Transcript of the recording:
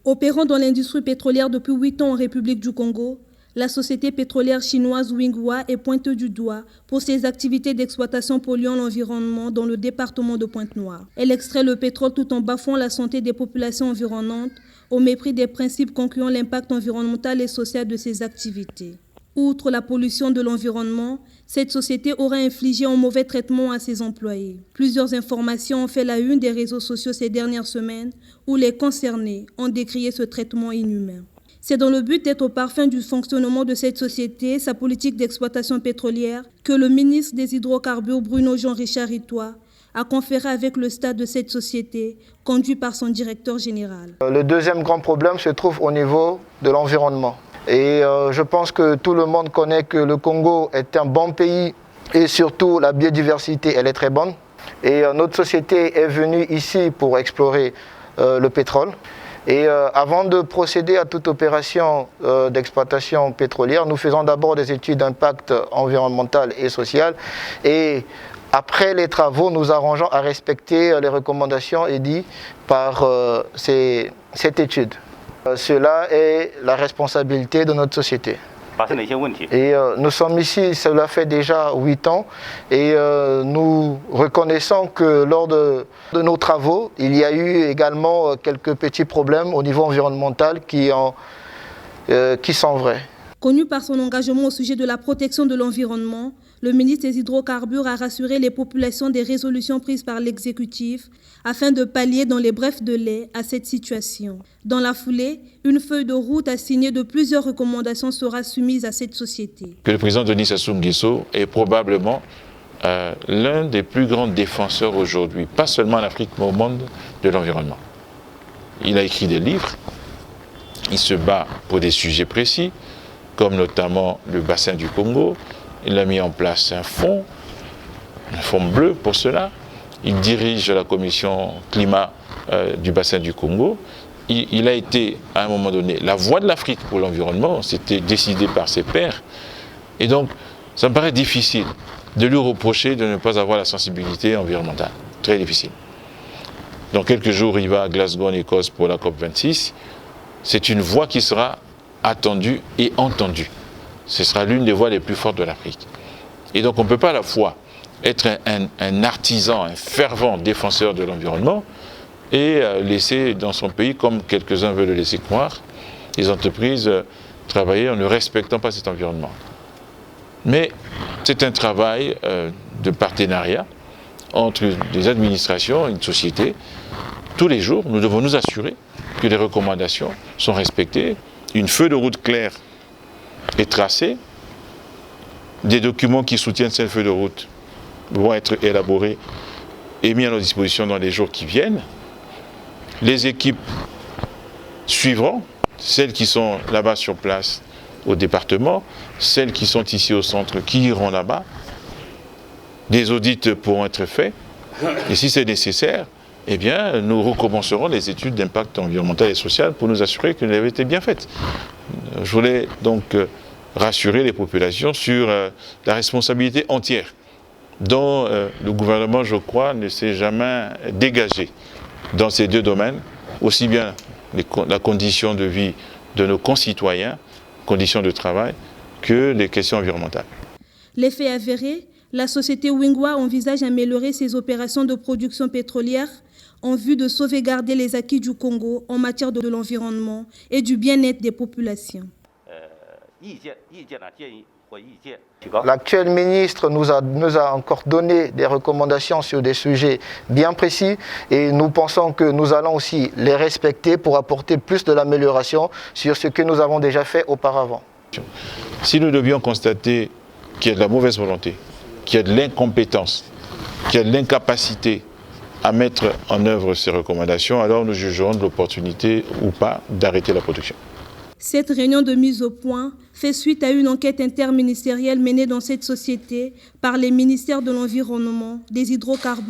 Opérant dans l'industrie pétrolière depuis 8 ans en République du Congo, la société pétrolière chinoise Wingwa est pointée du doigt pour ses activités d'exploitation polluant l'environnement dans le département de Pointe-Noire. Elle extrait le pétrole tout en bafouant la santé des populations environnantes au mépris des principes concluant l'impact environnemental et social de ses activités. Outre la pollution de l'environnement, cette société aurait infligé un mauvais traitement à ses employés. Plusieurs informations ont fait la une des réseaux sociaux ces dernières semaines où les concernés ont décrié ce traitement inhumain. C'est dans le but d'être au parfum du fonctionnement de cette société, sa politique d'exploitation pétrolière, que le ministre des Hydrocarbures Bruno Jean-Richard Itoie a conféré avec le stade de cette société, conduit par son directeur général. Le deuxième grand problème se trouve au niveau de l'environnement. Et je pense que tout le monde connaît que le Congo est un bon pays et surtout la biodiversité, elle est très bonne. Et notre société est venue ici pour explorer le pétrole. Et avant de procéder à toute opération d'exploitation pétrolière, nous faisons d'abord des études d'impact environnemental et social. Et après les travaux, nous arrangeons à respecter les recommandations édites par cette étude. Cela est la responsabilité de notre société. Et nous sommes ici, cela fait déjà 8 ans, et nous reconnaissons que lors de nos travaux, il y a eu également quelques petits problèmes au niveau environnemental qui sont vrais. Connu par son engagement au sujet de la protection de l'environnement, le ministre des Hydrocarbures a rassuré les populations des résolutions prises par l'exécutif afin de pallier dans les brefs délais à cette situation. Dans la foulée, une feuille de route assignée de plusieurs recommandations sera soumise à cette société. Que le président Denis Sassou Nguesso est probablement l'un des plus grands défenseurs aujourd'hui, pas seulement en Afrique, mais au monde de l'environnement. Il a écrit des livres, il se bat pour des sujets précis, comme notamment le bassin du Congo. Il a mis en place un fonds bleu pour cela. Il dirige la commission climat du bassin du Congo. Il a été, à un moment donné, la voix de l'Afrique pour l'environnement. C'était décidé par ses pairs. Et donc, ça me paraît difficile de lui reprocher de ne pas avoir la sensibilité environnementale. Très difficile. Dans quelques jours, il va à Glasgow, en Écosse, pour la COP26. C'est une voix qui sera attendue et entendue. Ce sera l'une des voix les plus fortes de l'Afrique. Et donc on ne peut pas à la fois être un artisan, un fervent défenseur de l'environnement et laisser dans son pays, comme quelques-uns veulent le laisser croire, les entreprises travailler en ne respectant pas cet environnement. Mais c'est un travail de partenariat entre des administrations et une société. Tous les jours, nous devons nous assurer que les recommandations sont respectées, une feuille de route claire est tracée, des documents qui soutiennent cette feuille de route vont être élaborés et mis à notre disposition dans les jours qui viennent. Les équipes suivront, celles qui sont là-bas sur place au département, celles qui sont ici au centre qui iront là-bas. Des audits pourront être faits et si c'est nécessaire, eh bien, nous recommencerons les études d'impact environnemental et social pour nous assurer qu'elles avaient été bien faites. Je voulais donc rassurer les populations sur la responsabilité entière dont le gouvernement, je crois, ne s'est jamais dégagé dans ces deux domaines, aussi bien la condition de vie de nos concitoyens, conditions de travail, que les questions environnementales. Les faits avérés, la société Wingwa envisage d'améliorer ses opérations de production pétrolière en vue de sauvegarder les acquis du Congo en matière de l'environnement et du bien-être des populations. L'actuel ministre nous a encore donné des recommandations sur des sujets bien précis et nous pensons que nous allons aussi les respecter pour apporter plus de l'amélioration sur ce que nous avons déjà fait auparavant. Si nous devions constater qu'il y a de la mauvaise volonté, qu'il y a de l'incompétence, qu'il y a de l'incapacité à mettre en œuvre ces recommandations, alors nous jugerons de l'opportunité ou pas d'arrêter la production. Cette réunion de mise au point fait suite à une enquête interministérielle menée dans cette société par les ministères de l'Environnement, des Hydrocarbures